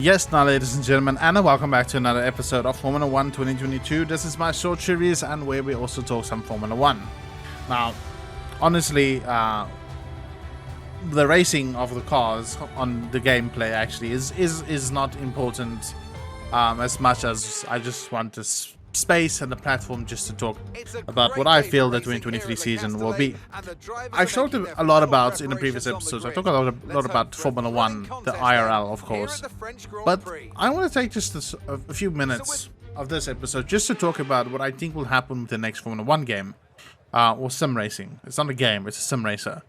Yes, now ladies and gentlemen, and welcome back to another episode of Formula 1 2022. This is my short series and where we also talk some Formula 1. Now, honestly, the racing of the cars on the gameplay actually is not important as much as I just want this space and the platform just to talk about what I feel the 2023 season will be. I've talked a lot about in the previous episodes. I talked a lot about Formula 1, the IRL, of course. But I want to take just a few minutes of this episode just to talk about what I think will happen with the next Formula 1 game, or sim racing. It's not a game, it's a sim racer.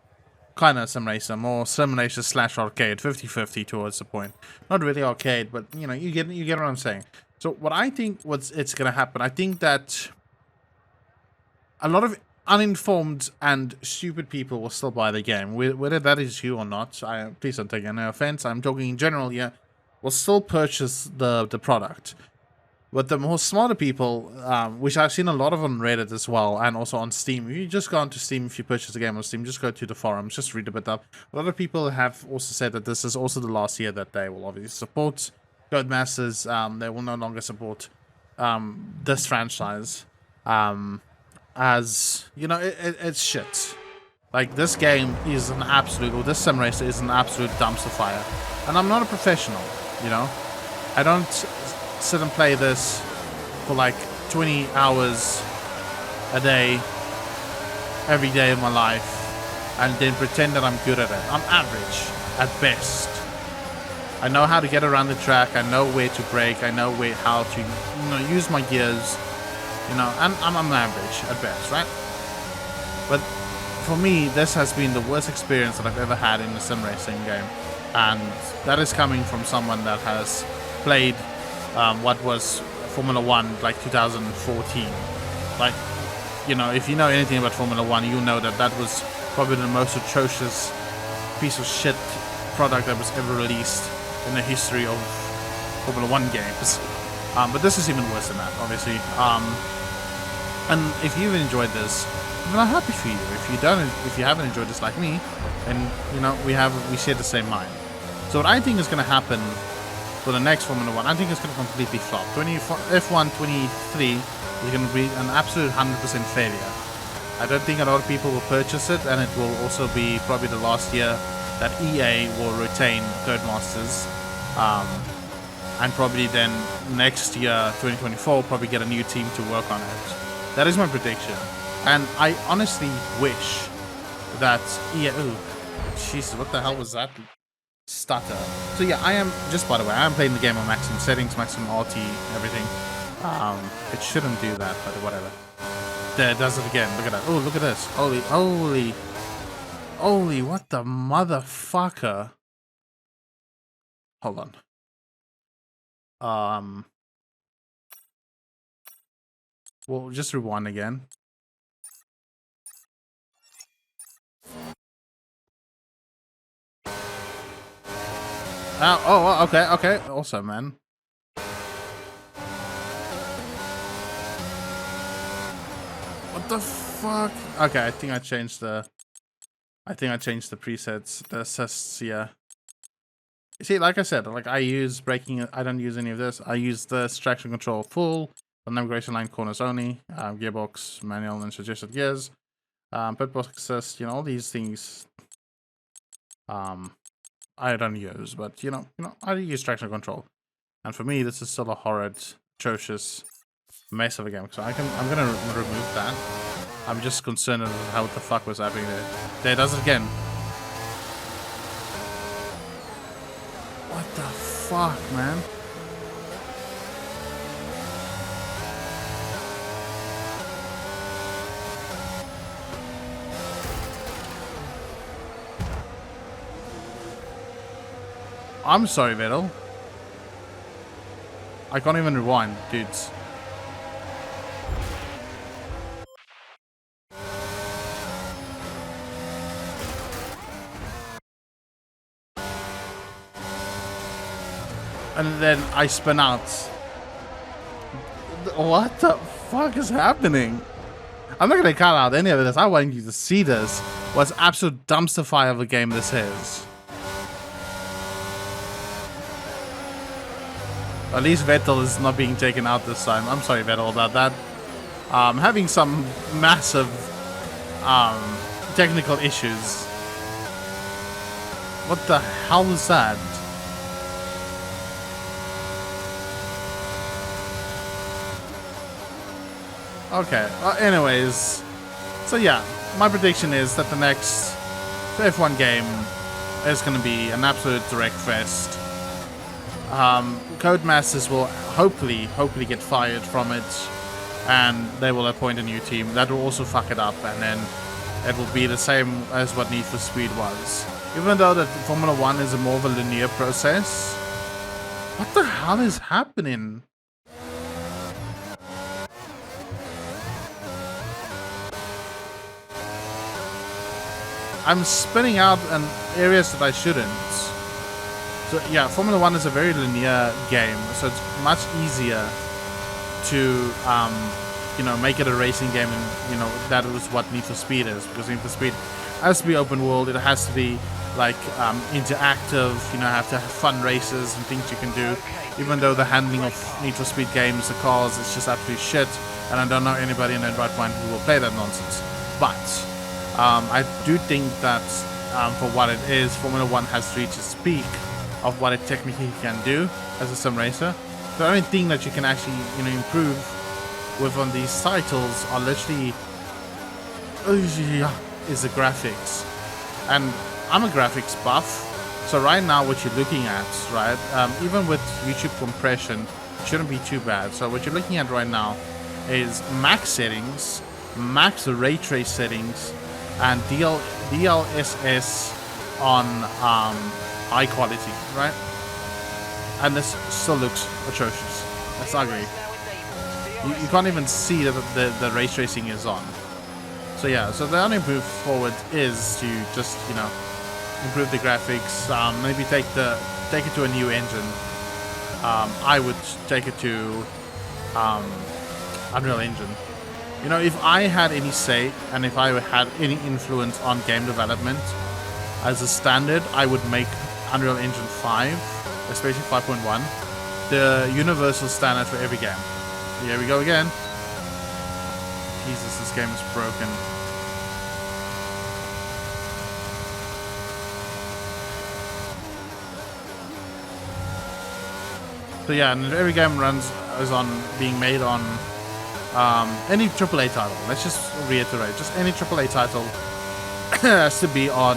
Kind of sim racer, more sim racer slash arcade, 50-50 towards the point. Not really arcade, but you know, you get what I'm saying. So what I think it's going to happen, I think that a lot of uninformed and stupid people will still buy the game, whether that is you or not. Please don't take any offense. I'm talking in general here. Will still purchase the product. But the more smarter people, which I've seen a lot of on Reddit as well, and also on Steam. If you just go onto Steam, if you purchase a game on Steam, just go to the forums, just read a bit up. A lot of people have also said that this is also the last year that they will obviously support Codemasters. They will no longer support this franchise. As you know, it's shit. Like, this game is an absolute, or this sim racer is an absolute dumpster fire. And I'm not a professional, you know. I don't sit and play this for like 20 hours a day, every day of my life, and then pretend that I'm good at it. I'm average at best. I know how to get around the track. I know where to brake. I know how to use my gears. And I'm average at best, right? But for me, this has been the worst experience that I've ever had in a sim racing game, and that is coming from someone that has played what was Formula 1 like 2014. Like, if you know anything about Formula 1, you know that was probably the most atrocious piece of shit product that was ever released in the history of Formula 1 games. But this is even worse than that, obviously. And if you've enjoyed this, I'm happy for you. If you haven't enjoyed this like me, then we share the same mind. So what I think is going to happen for the next Formula 1, I think it's going to completely flop. F1 23 is going to be an absolute 100% failure. I don't think a lot of people will purchase it, and it will also be probably the last year that EA will retain Codemasters. And probably then next year, 2024, probably get a new team to work on it. That is my prediction. And I honestly wish that EA... Ooh, Jesus, what the hell was that stutter? So yeah, by the way, I am playing the game on maximum settings, maximum RT, everything. It shouldn't do that, but whatever. There, it does it again. Look at that. Oh, look at this. Holy, what the motherfucker? Hold on. We'll just rewind again. Okay. Also, man. What the fuck? Okay, I think I changed the presets, the assists, yeah. See, like I said, like I use braking, I don't use any of this. I use the traction control full, the navigation line corners only, gearbox, manual and suggested gears, pit box assist, all these things. I don't use, but I use traction control. And for me, this is still a horrid, atrocious mess of a game. So I'm gonna remove that. I'm just concerned about how the fuck was happening there. There, it does it again. What the fuck, man? I'm sorry, Vettel. I can't even rewind, dudes. And then I spin out. What the fuck is happening? I'm not gonna cut out any of this. I want you to see this. What absolute dumpster fire of a game this is. At least Vettel is not being taken out this time. I'm sorry, Vettel, about that. Having some massive technical issues. What the hell is that? Okay, anyways. So yeah, my prediction is that the next F1 game is going to be an absolute direct fest. Codemasters will hopefully get fired from it, and they will appoint a new team that will also fuck it up, and then it will be the same as what Need for Speed was. Even though that Formula 1 is a more of a linear process. What the hell is happening? I'm spinning out in areas that I shouldn't. So yeah, Formula 1 is a very linear game, so it's much easier to you know, make it a racing game, and you know, that is what Need for Speed is, because Need for Speed has to be open world, it has to be like interactive, you know, have to have fun races and things you can do, even though the handling of Need for Speed games, the cars, is just absolutely shit, and I don't know anybody in their right mind who will play that nonsense. But I do think that for what it is, Formula 1 has reached its peak of what it technically can do as a sim racer. The only thing that you can actually, you know, improve with on these titles are literally is the graphics. And I'm a graphics buff, so right now what you're looking at, right, even with YouTube compression, it shouldn't be too bad. So what you're looking at right now is max settings, max ray trace settings, and DLSS on high quality, right? And this still looks atrocious. That's ugly. You can't even see that the ray tracing is on. So yeah, so the only move forward is to just, you know, improve the graphics. Maybe take it to a new engine. I would take it to Unreal Engine. You know, if I had any say and if I had any influence on game development, as a standard, I would make Unreal Engine 5, especially 5.1, the universal standard for every game. Here we go again. Jesus, this game is broken. So yeah, and every game is on being made on any AAA title. Let's just reiterate, just any AAA title has to be on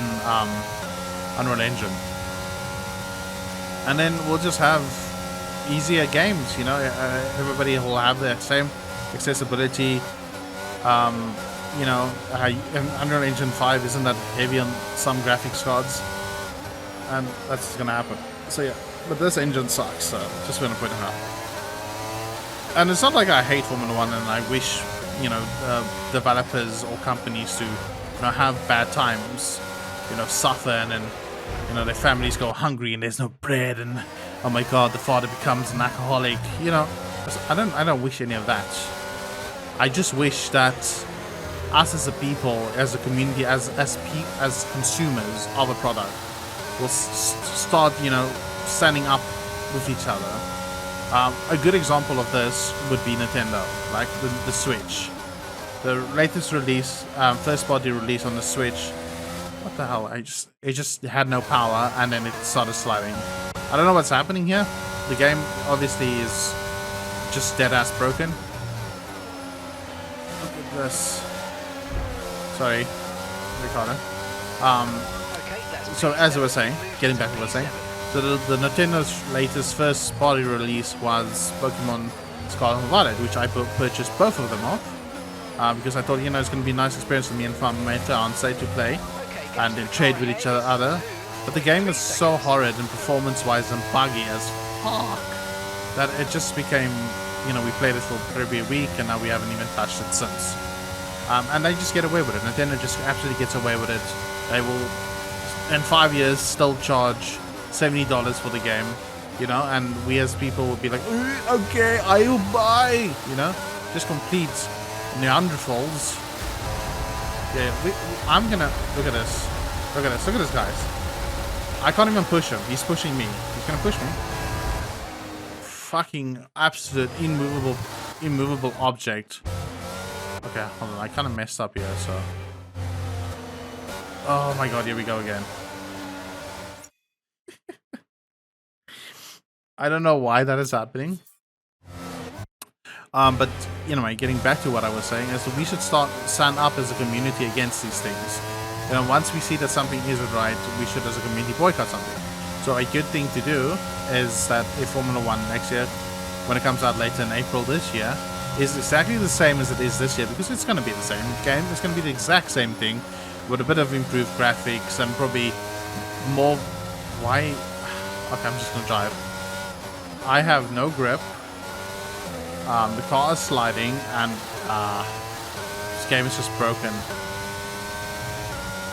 Unreal Engine, and then we'll just have easier games. You know, everybody will have the same accessibility. You know, Unreal Engine 5 isn't that heavy on some graphics cards, and that's gonna happen. So yeah, but this engine sucks. So just gonna put it out. And it's not like I hate Formula 1 and I wish, you know, developers or companies to, you know, have bad times, you know, suffer, and then, you know, their families go hungry and there's no bread, and oh my god, the father becomes an alcoholic. You know, I don't wish any of that. I just wish that us as a people, as a community, as consumers of a product, will start, you know, standing up with each other. A good example of this would be Nintendo, like the Switch. The latest release, first party release on the Switch. What the hell? It just had no power, and then it started sliding. I don't know what's happening here. The game obviously is just dead ass broken. Look at this. Sorry, Ricardo. So as I was saying, getting back to what I was saying. So the Nintendo's latest first party release was Pokemon Scarlet and Violet, which I purchased both of them off because I thought, you know, it's going to be a nice experience for me and my fiance to play and then trade with each other. But the game is so horrid and performance-wise and buggy as fuck that it just became, you know, we played it for probably a week and now we haven't even touched it since. And they just get away with it. Nintendo just absolutely gets away with it. They will, in 5 years, still charge $70 for the game, you know, and we as people will be like, okay, I will buy, you know, just complete Neanderthals. Yeah, I'm gonna look at this, guys. I can't even push him. He's pushing me. He's gonna push me. fucking absolute immovable object. Okay, hold on. I kind of messed up here, so. Oh my god, here we go again. I don't know why that is happening. But anyway, getting back to what I was saying is that we should stand up as a community against these things. You know, once we see that something isn't right, we should as a community boycott something. So a good thing to do is that if Formula 1 next year, when it comes out later in April this year, is exactly the same as it is this year, because it's going to be the same game. It's going to be the exact same thing with a bit of improved graphics and probably more... Why? Okay, I'm just going to drive. I have no grip. The car is sliding, and this game is just broken.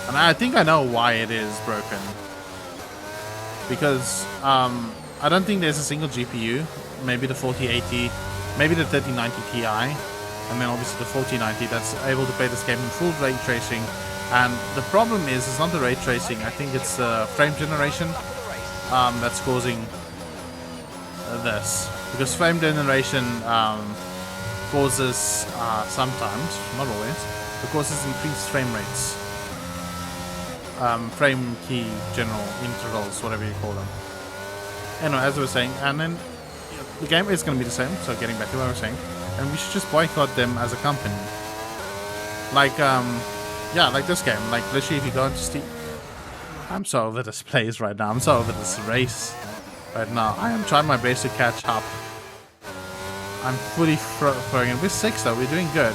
And I think I know why it is broken. Because I don't think there's a single GPU. Maybe the 4080, maybe the 3090 Ti, and then obviously the 4090 that's able to play this game in full ray tracing. And the problem is, it's not the ray tracing. I think it's the frame generation that's causing this. Because frame generation causes sometimes, not always, it causes increased frame rates. Frame key general intervals, whatever you call them. Anyway, as I was saying, and then the game is going to be the same, so getting back to what I was saying, and we should just boycott them as a company. Like, yeah, like this game. Like, literally, if you go into Steam... I'm so over this place right now. I'm so over this race right now. I am trying my best to catch up. I'm fully throwing it. We're 6 though. We're doing good.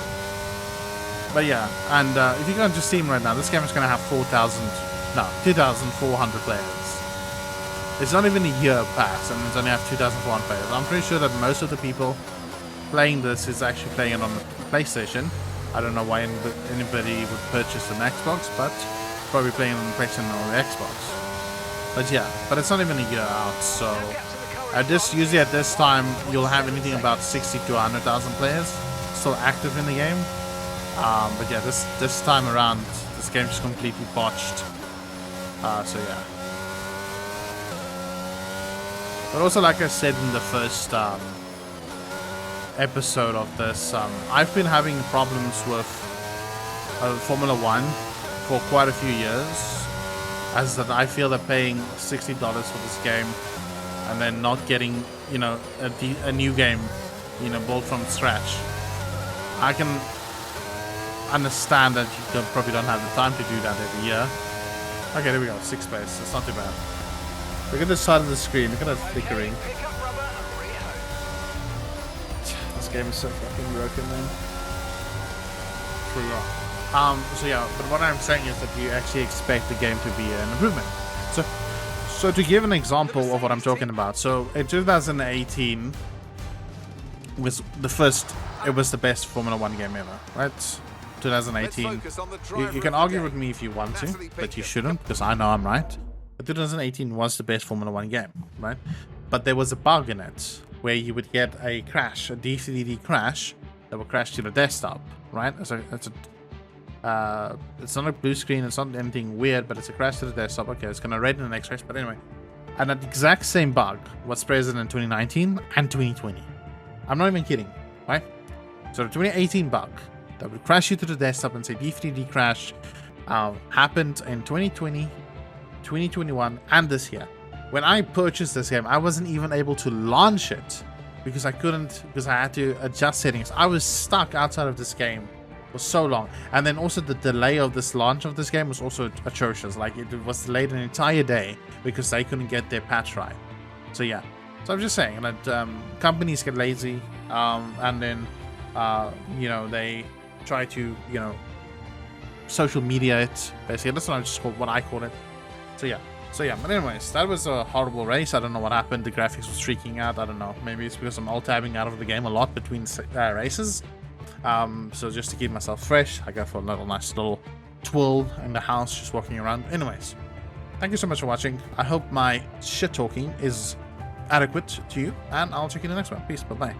But yeah, and if you go into Steam right now, this game is going to have 2,400 players. It's not even a year past, and it's only have 2,400 players. I'm pretty sure that most of the people playing this is actually playing it on the PlayStation. I don't know why anybody would purchase an Xbox, but probably playing it on the PlayStation or the Xbox. But yeah, but it's not even a year out, so usually at this time you'll have anything about 60 to 100,000 players still active in the game. But yeah, this time around, this game is completely botched. So yeah. But also, like I said in the first episode of this, I've been having problems with Formula 1 for quite a few years. As that I feel that paying $60 for this game and then not getting, you know, a new game, you know, built from scratch. I can understand that you probably don't have the time to do that every year. Okay, there we go. 6 space. That's not too bad. Look at the side of the screen. Look at that flickering. This game is so fucking broken, man. So yeah, but what I'm saying is that you actually expect the game to be an improvement. So to give an example of what I'm talking about, so in 2018 was it was the best Formula 1 game ever, right? 2018. You can argue with me if you want to, but you shouldn't, because I know I'm right. But 2018 was the best Formula 1 game, right? But there was a bug in it where you would get a crash, a DCDD crash that would crash to the desktop, right? It's not a blue screen, it's not anything weird, but it's a crash to the desktop. Okay, it's gonna red in the next race, but anyway. And that exact same bug was present in 2019 and 2020. I'm not even kidding, right? So the 2018 bug that would crash you to the desktop and say DFDD crash happened in 2020, 2021, and this year. When I purchased this game, I wasn't even able to launch it because I had to adjust settings. I was stuck outside of this game for so long. And then also the delay of this launch of this game was also atrocious. Like, it was delayed an entire day because they couldn't get their patch right. So yeah, so I'm just saying that companies get lazy, and then you know, they try to, you know, social media it, basically. That's what I call it. So yeah, but anyways, that was a horrible race. I don't know what happened. The graphics was streaking out. I don't know, maybe it's because I'm alt-tabbing out of the game a lot between races. So just to keep myself fresh, I go for a nice little twirl in the house, just walking around. Anyways, thank you so much for watching. I hope my shit talking is adequate to you, and I'll check you in the next one. Peace, bye-bye.